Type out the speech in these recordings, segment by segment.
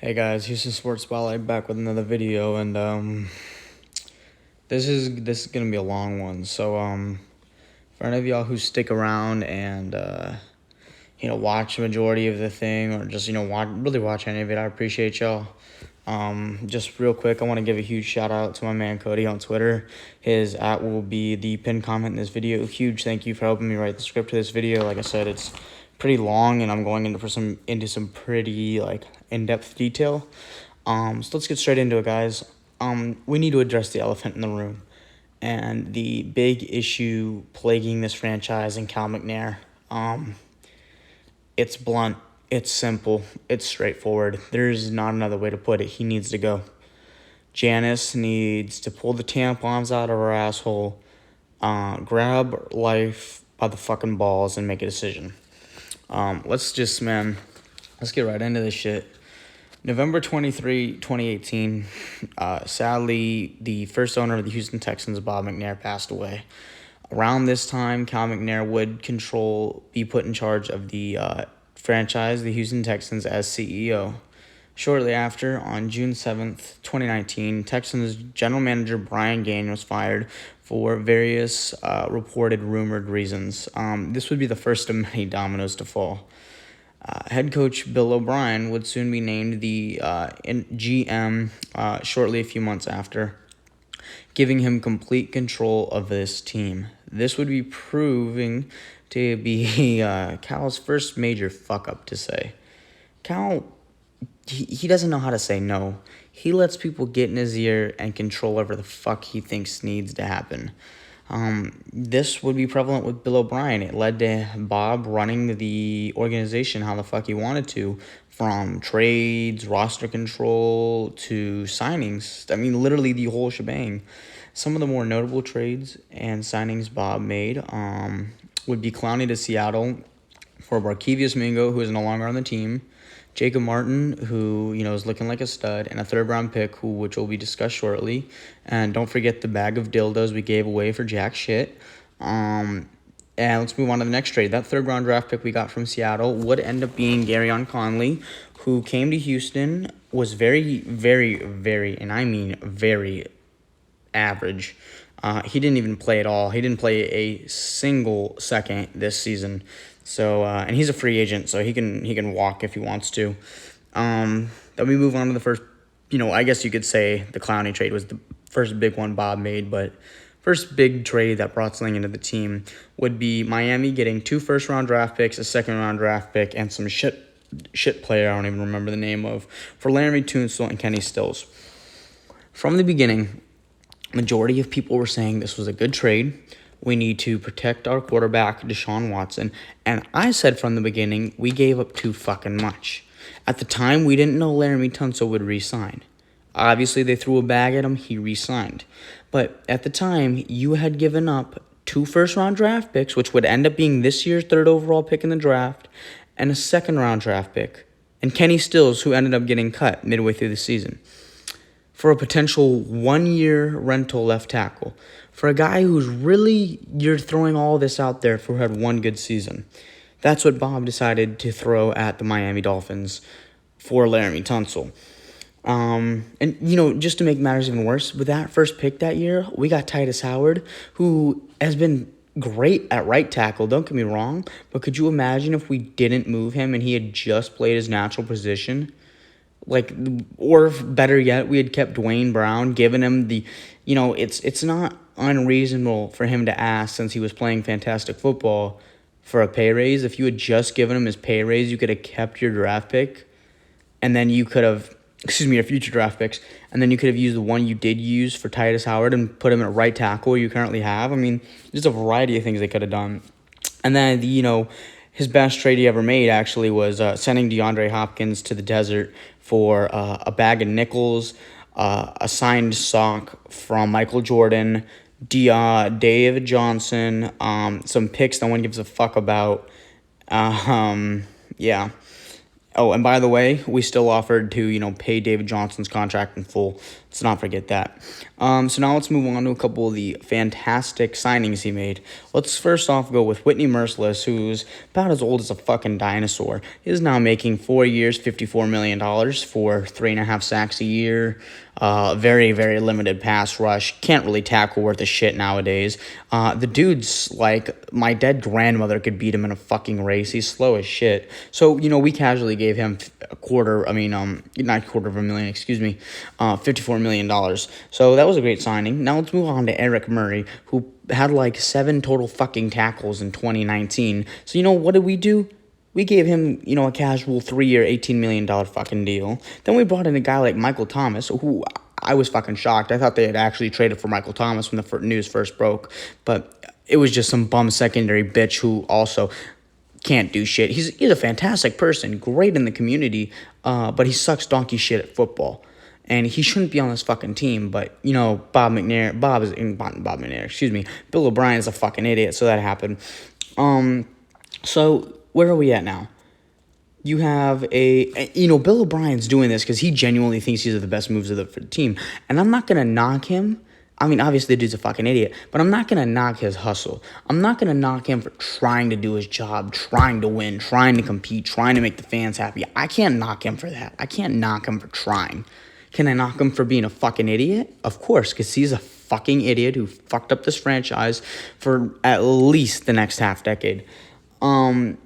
Hey guys, Houston Sports Spotlight back with another video, and this is gonna be a long one. So for any of y'all who stick around and watch the majority of the thing, or just watch any of it, I appreciate y'all. Just real quick, I want to give a huge shout out to my man Cody on Twitter. His @ will be the pinned comment in this video. Huge thank you for helping me write the script to this video. Like I said, it's pretty long, and I'm going into some pretty in-depth detail. So let's get straight into it, guys. We need to address the elephant in the room, and the big issue plaguing this franchise and Cal McNair. It's blunt, it's simple, it's straightforward. There's not another way to put it. He needs to go. Janice needs to pull the tampons out of her asshole, grab life by the fucking balls, and make a decision. Let's get right into this shit. November 23, 2018, sadly, the first owner of the Houston Texans, Bob McNair, passed away. Around this time, Cal McNair would be put in charge of the franchise, the Houston Texans, as CEO. Shortly after, on June 7th, 2019, Texans general manager Brian Gaine was fired for various reported rumored reasons. This would be the first of many dominoes to fall. Head coach Bill O'Brien would soon be named the GM shortly a few months after, giving him complete control of this team. This would be proving to be Cal's first major fuck-up to say. Cal, he doesn't know how to say no. He lets people get in his ear and control whatever the fuck he thinks needs to happen. This would be prevalent with Bill O'Brien. It led to Bob running the organization how the fuck he wanted to, from trades, roster control, to signings. I mean, literally the whole shebang. Some of the more notable trades and signings Bob made would be Clowney to Seattle for Barkevius Mingo, who is no longer on the team, Jacob Martin, who is looking like a stud, and a third-round pick, which will be discussed shortly. And don't forget the bag of dildos we gave away for jack shit. And let's move on to the next trade. That third-round draft pick we got from Seattle would end up being Garyon Conley, who came to Houston, was very, very, very, and I mean very average. He didn't even play at all. He didn't play a single second this season. So, and he's a free agent, so he can walk if he wants to. Then we move on to the first, I guess you could say the Clowney trade was the first big one Bob made, but first big trade that brought something into the team would be Miami getting 2 first-round draft picks, a second-round draft pick, and some shit player I don't even remember the name of, for Laremy Tunsil and Kenny Stills. From the beginning, majority of people were saying this was a good trade. We need to protect our quarterback, Deshaun Watson. And I said from the beginning, we gave up too fucking much. At the time, we didn't know Laremy Tunsil would re-sign. Obviously, they threw a bag at him. He re-signed. But at the time, you had given up 2 first-round draft picks, which would end up being this year's 3rd overall pick in the draft, and a second-round draft pick. And Kenny Stills, who ended up getting cut midway through the season, for a potential 1-year rental left tackle. For a guy who's really, you're throwing all this out there for who had 1 good season. That's what Bob decided to throw at the Miami Dolphins for Laremy Tunsil. And, just to make matters even worse, with that first pick that year, we got Titus Howard, who has been great at right tackle, don't get me wrong, but could you imagine if we didn't move him and he had just played his natural position? Or better yet, we had kept Dwayne Brown, given him the, it's not unreasonable for him to ask, since he was playing fantastic football, for a pay raise. If you had just given him his pay raise, you could have kept your draft pick, and then you could have, your future draft picks, and then you could have used the one you did use for Titus Howard and put him at right tackle you currently have. I mean, there's a variety of things they could have done. And then, his best trade he ever made actually was sending DeAndre Hopkins to the desert for a bag of nickels, a signed sock from Michael Jordan, David Johnson, some picks no one gives a fuck about. Yeah. Oh, and by the way, we still offered to, pay David Johnson's contract in full. Let's not forget that. So now let's move on to a couple of the fantastic signings he made. Let's first off go with Whitney Merciless, who's about as old as a fucking dinosaur. He is now making 4 years, $54 million for 3.5 sacks a year. Very, very limited pass rush. Can't really tackle worth a shit nowadays. The dude's like, my dead grandmother could beat him in a fucking race. He's slow as shit. So, we casually gave him not quarter of a million, excuse me, $54 million. So that was a great signing. Now let's move on to Eric Murray, who had like 7 total fucking tackles in 2019. So, what did we do? We gave him, a casual 3-year, $18 million fucking deal. Then we brought in a guy like Michael Thomas, who I was fucking shocked. I thought they had actually traded for Michael Thomas when the news first broke. But it was just some bum secondary bitch who also can't do shit. He's a fantastic person, great in the community, but he sucks donkey shit at football. And he shouldn't be on this fucking team, but, Bill O'Brien is a fucking idiot, so that happened. So where are we at now? You have Bill O'Brien's doing this because he genuinely thinks these are the best moves for the team. And I'm not going to knock him. I mean, obviously the dude's a fucking idiot, but I'm not going to knock his hustle. I'm not going to knock him for trying to do his job, trying to win, trying to compete, trying to make the fans happy. I can't knock him for that. I can't knock him for trying. Can I knock him for being a fucking idiot? Of course, because he's a fucking idiot who fucked up this franchise for at least the next half decade. And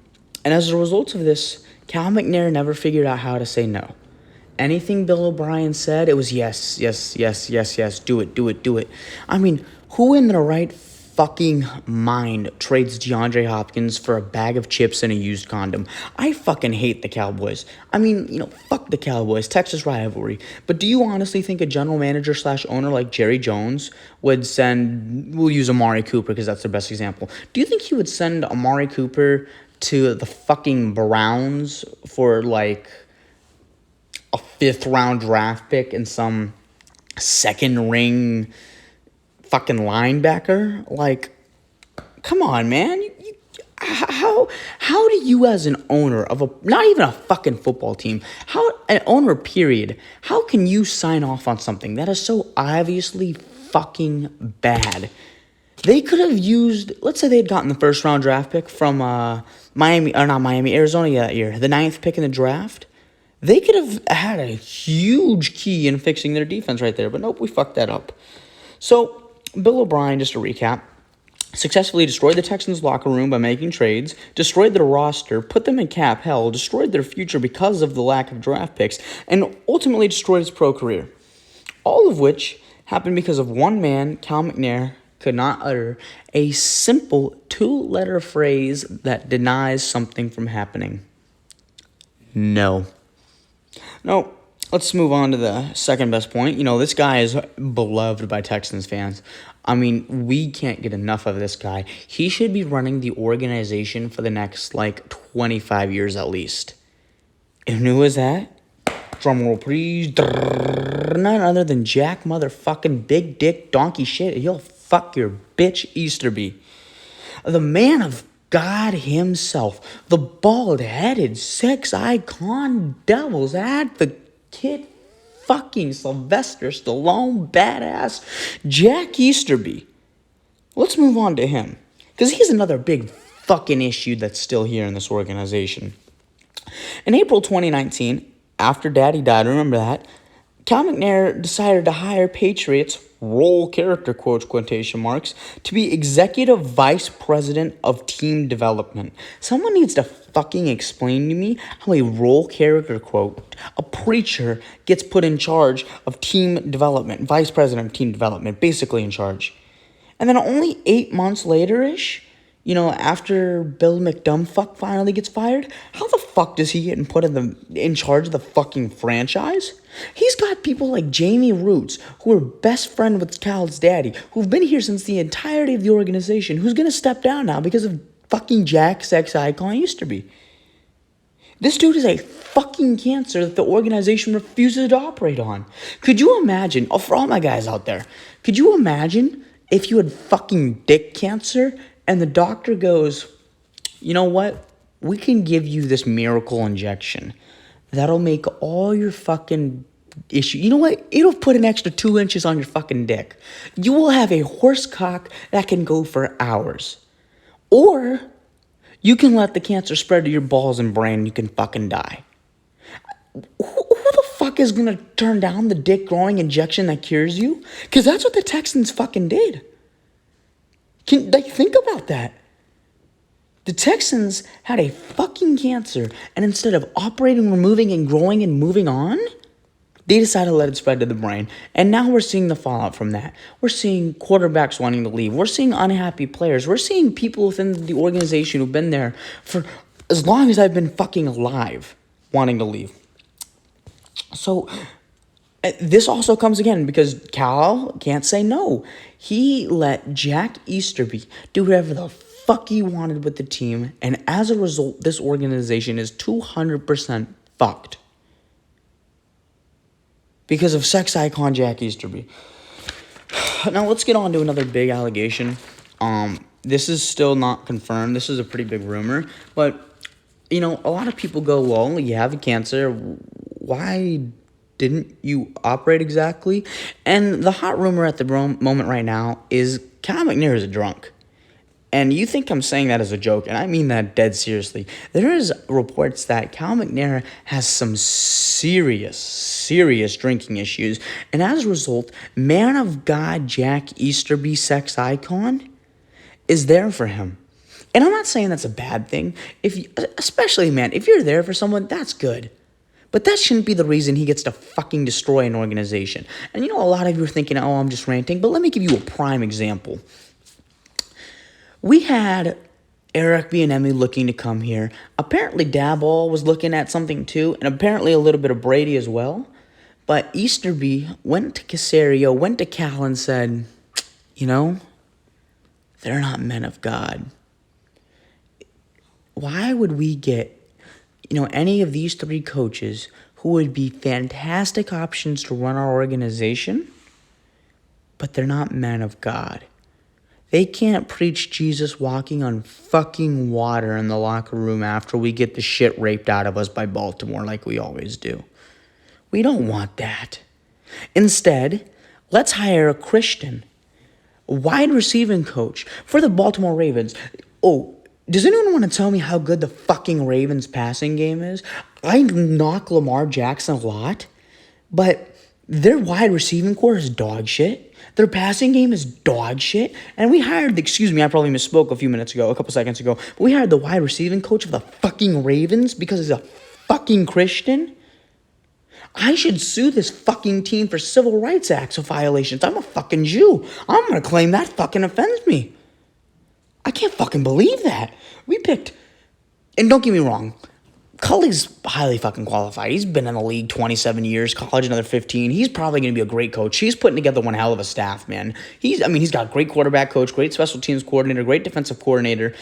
as a result of this, Cal McNair never figured out how to say no. Anything Bill O'Brien said, it was yes, yes, yes, yes, yes, do it, do it, do it. I mean, who in their right fucking mind trades DeAndre Hopkins for a bag of chips and a used condom? I fucking hate the Cowboys. I mean, fuck the Cowboys, Texas rivalry. But do you honestly think a general manager / owner like Jerry Jones would we'll use Amari Cooper because that's the best example. Do you think he would send Amari Cooper to the fucking Browns for like a 5th round draft pick and some second ring fucking linebacker? Like, come on, man. How do you as an owner of not even a fucking football team, an owner period, how can you sign off on something that is so obviously fucking bad? They could have used, let's say they had gotten the 1st round draft pick from Arizona that year, the 9th pick in the draft. They could have had a huge key in fixing their defense right there, but nope, we fucked that up. So, Bill O'Brien, just to recap, successfully destroyed the Texans' locker room by making trades, destroyed their roster, put them in cap hell, destroyed their future because of the lack of draft picks, and ultimately destroyed his pro career. All of which happened because of one man, Cal McNair, could not utter a simple 2-letter phrase that denies something from happening. No. No, let's move on to the second best point. This guy is beloved by Texans fans. I mean, we can't get enough of this guy. He should be running the organization for the next, 25 years at least. And who is that? Drum roll, please. None other than Jack motherfucking Big Dick Donkey Shit. He'll fuck your bitch Easterby. The man of God himself. The bald-headed sex icon devil's advocate fucking Sylvester Stallone badass Jack Easterby. Let's move on to him. Because he's another big fucking issue that's still here in this organization. In April 2019, after Daddy died, remember that, Cal McNair decided to hire Patriots, role character quotation marks, to be executive vice president of team development. Someone needs to fucking explain to me how a role character quote, a preacher, gets put in charge of team development, vice president of team development, basically in charge. And then only 8 months later-ish, after Bill McDumbfuck finally gets fired, how the fuck does he get put in charge of the fucking franchise? He's got people like Jamie Roots, who are best friend with Cal's daddy, who've been here since the entirety of the organization, who's going to step down now because of fucking Jack sex icon Easterby. This dude is a fucking cancer that the organization refuses to operate on. Could you imagine, for all my guys out there, could you imagine if you had fucking dick cancer and the doctor goes, you know what? We can give you this miracle injection. That'll make all your fucking issue. You know what? It'll put an extra 2 inches on your fucking dick. You will have a horse cock that can go for hours. Or you can let the cancer spread to your balls and brain and you can fucking die. Who the fuck is gonna turn down the dick growing injection that cures you? Because that's what the Texans fucking did. Think about that. The Texans had a fucking cancer, and instead of operating, removing, and growing and moving on, they decided to let it spread to the brain. And now we're seeing the fallout from that. We're seeing quarterbacks wanting to leave. We're seeing unhappy players. We're seeing people within the organization who've been there for as long as I've been fucking alive wanting to leave. So this also comes again because Cal can't say no. He let Jack Easterby do whatever the fuck he wanted with the team, and as a result, this organization is 200% fucked because of sex icon Jack Easterby. Now let's get on to another big allegation. This is still not confirmed. This is a pretty big rumor, but a lot of people go, well, you have a cancer. Why didn't you operate exactly? And the hot rumor at the moment right now is Cal McNair is a drunk. And you think I'm saying that as a joke, and I mean that dead seriously. There is reports that Cal McNair has some serious drinking issues, and as a result, man of God Jack Easterby, sex icon, is there for him. And I'm not saying that's a bad thing. If you're there for someone, that's good. But that shouldn't be the reason he gets to fucking destroy an organization. And a lot of you are thinking, oh, I'm just ranting, but let me give you a prime example. We had Eric Bieniemy looking to come here. Apparently Daboll was looking at something too, and apparently a little bit of Brady as well. But Easterby went to Caserio, went to Cal and said, they're not men of God. Why would we get, any of these three coaches who would be fantastic options to run our organization, but they're not men of God? They can't preach Jesus walking on fucking water in the locker room after we get the shit raped out of us by Baltimore like we always do. We don't want that. Instead, let's hire a Christian, a wide receiving coach for the Baltimore Ravens. Oh, does anyone want to tell me how good the fucking Ravens passing game is? I knock Lamar Jackson a lot, but their wide receiving core is dog shit. Their passing game is dog shit. And we hired, I probably misspoke a couple seconds ago, but we hired the wide receiving coach of the fucking Ravens because he's a fucking Christian. I should sue this fucking team for civil rights acts violations. I'm a fucking Jew. I'm going to claim that fucking offends me. I can't fucking believe that. We picked, and don't get me wrong, Culley's highly fucking qualified. He's been in the league 27 years, college another 15. He's probably going to be a great coach. He's putting together one hell of a staff, man. He's got a great quarterback coach, great special teams coordinator, great defensive coordinator.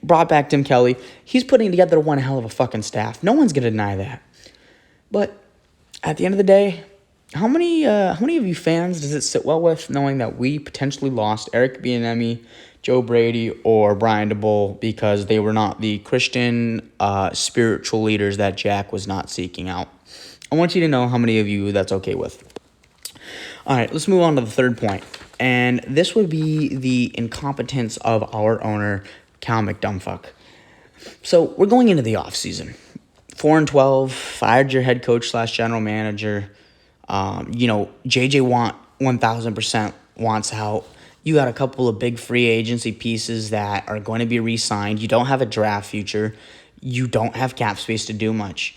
Brought back Tim Kelly. He's putting together one hell of a fucking staff. No one's going to deny that. But at the end of the day, how many of you fans does it sit well with knowing that we potentially lost Eric Bieniemy, Joe Brady, or Brian DeBull because they were not the Christian spiritual leaders that Jack was not seeking out? I want you to know how many of you that's okay with. All right, let's move on to the third point. And this would be the incompetence of our owner, Cal McDumbfuck. So we're going into the offseason. 4-12, fired your head coach / general manager. JJ Watt 1,000% wants out. You got a couple of big free agency pieces that are going to be re-signed. You don't have a draft future. You don't have cap space to do much.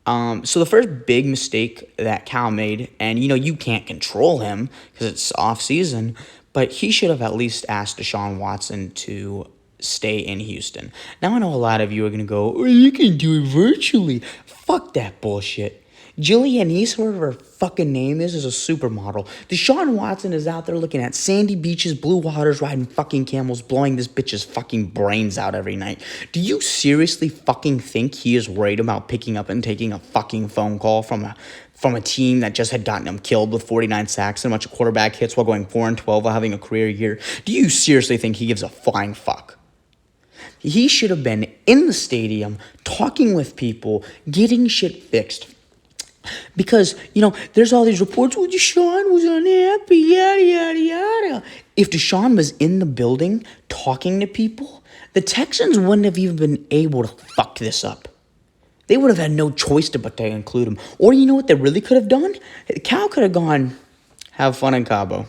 So the first big mistake that Cal made, and you can't control him because it's off season, but he should have at least asked Deshaun Watson to stay in Houston. Now I know a lot of you are going to go, oh, you can do it virtually. Fuck that bullshit. Jillian East, whatever her fucking name is a supermodel. Deshaun Watson is out there looking at sandy beaches, blue waters, riding fucking camels, blowing this bitch's fucking brains out every night. Do you seriously fucking think he is worried about picking up and taking a fucking phone call from a team that just had gotten him killed with 49 sacks and a bunch of quarterback hits while going 4-12 while having a career year? Do you seriously think he gives a flying fuck? He should have been in the stadium, talking with people, getting shit fixed. Because, there's all these reports, well, Deshaun was unhappy, yada, yada, yada. If Deshaun was in the building talking to people, the Texans wouldn't have even been able to fuck this up. They would have had no choice but to include him. Or you know what they really could have done? Cal could have gone, have fun in Cabo.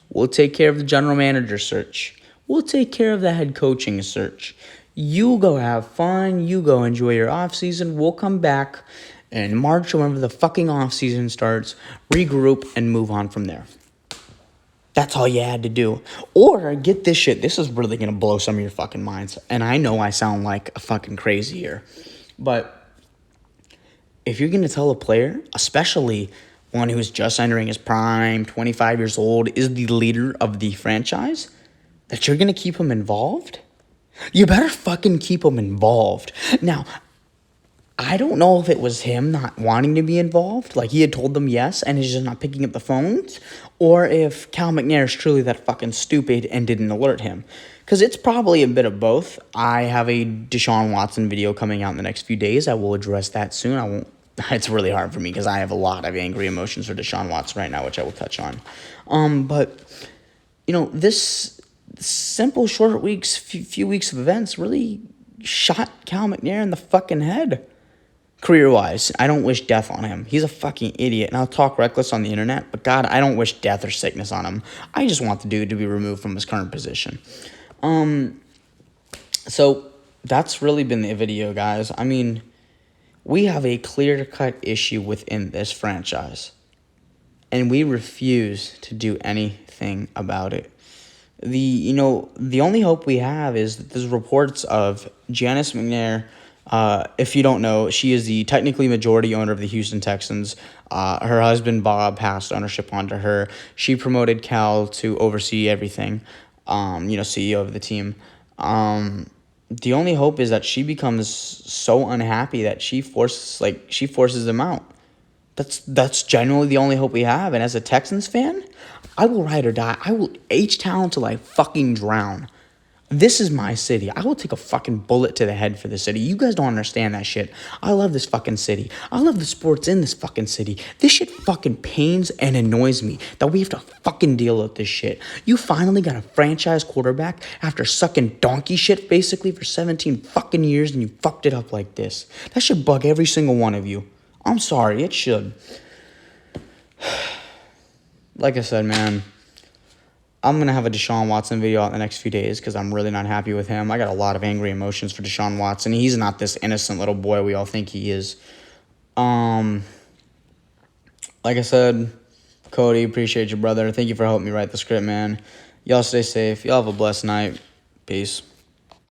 We'll take care of the general manager search. We'll take care of the head coaching search. You go have fun. You go enjoy your offseason. We'll come back in March or whenever the fucking offseason starts, regroup, and move on from there. That's all you had to do. Or, get this shit. This is really going to blow some of your fucking minds. And I know I sound like a fucking crazy here. But if you're going to tell a player, especially one who's just entering his prime, 25 years old, is the leader of the franchise, that you're going to keep him involved, you better fucking keep him involved. Now, I don't know if it was him not wanting to be involved, like he had told them yes, and he's just not picking up the phones, or if Cal McNair is truly that fucking stupid and didn't alert him. Because it's probably a bit of both. I have a Deshaun Watson video coming out in the next few days. I will address that soon. I won't. It's really hard for me because I have a lot of angry emotions for Deshaun Watson right now, which I will touch on. But, this simple short few weeks of events really shot Cal McNair in the fucking head. Career-wise, I don't wish death on him. He's a fucking idiot, and I'll talk reckless on the internet, but God, I don't wish death or sickness on him. I just want the dude to be removed from his current position. So that's really been the video, guys. I mean, we have a clear-cut issue within this franchise, and we refuse to do anything about it. The only hope we have is that there's reports of Janice McNair. If you don't know, she is the technically majority owner of the Houston Texans. Her husband, Bob, passed ownership onto her. She promoted Cal to oversee everything, CEO of the team. The only hope is that she becomes so unhappy that she forces them out. That's genuinely the only hope we have. And as a Texans fan, I will ride or die. I will H-Town till I fucking drown. This is my city. I will take a fucking bullet to the head for this city. You guys don't understand that shit. I love this fucking city. I love the sports in this fucking city. This shit fucking pains and annoys me that we have to fucking deal with this shit. You finally got a franchise quarterback after sucking donkey shit basically for 17 fucking years and you fucked it up like this. That should bug every single one of you. I'm sorry, it should. Like I said, man, I'm going to have a Deshaun Watson video out in the next few days because I'm really not happy with him. I got a lot of angry emotions for Deshaun Watson. He's not this innocent little boy we all think he is. Like I said, Cody, appreciate you, brother. Thank you for helping me write the script, man. Y'all stay safe. Y'all have a blessed night. Peace.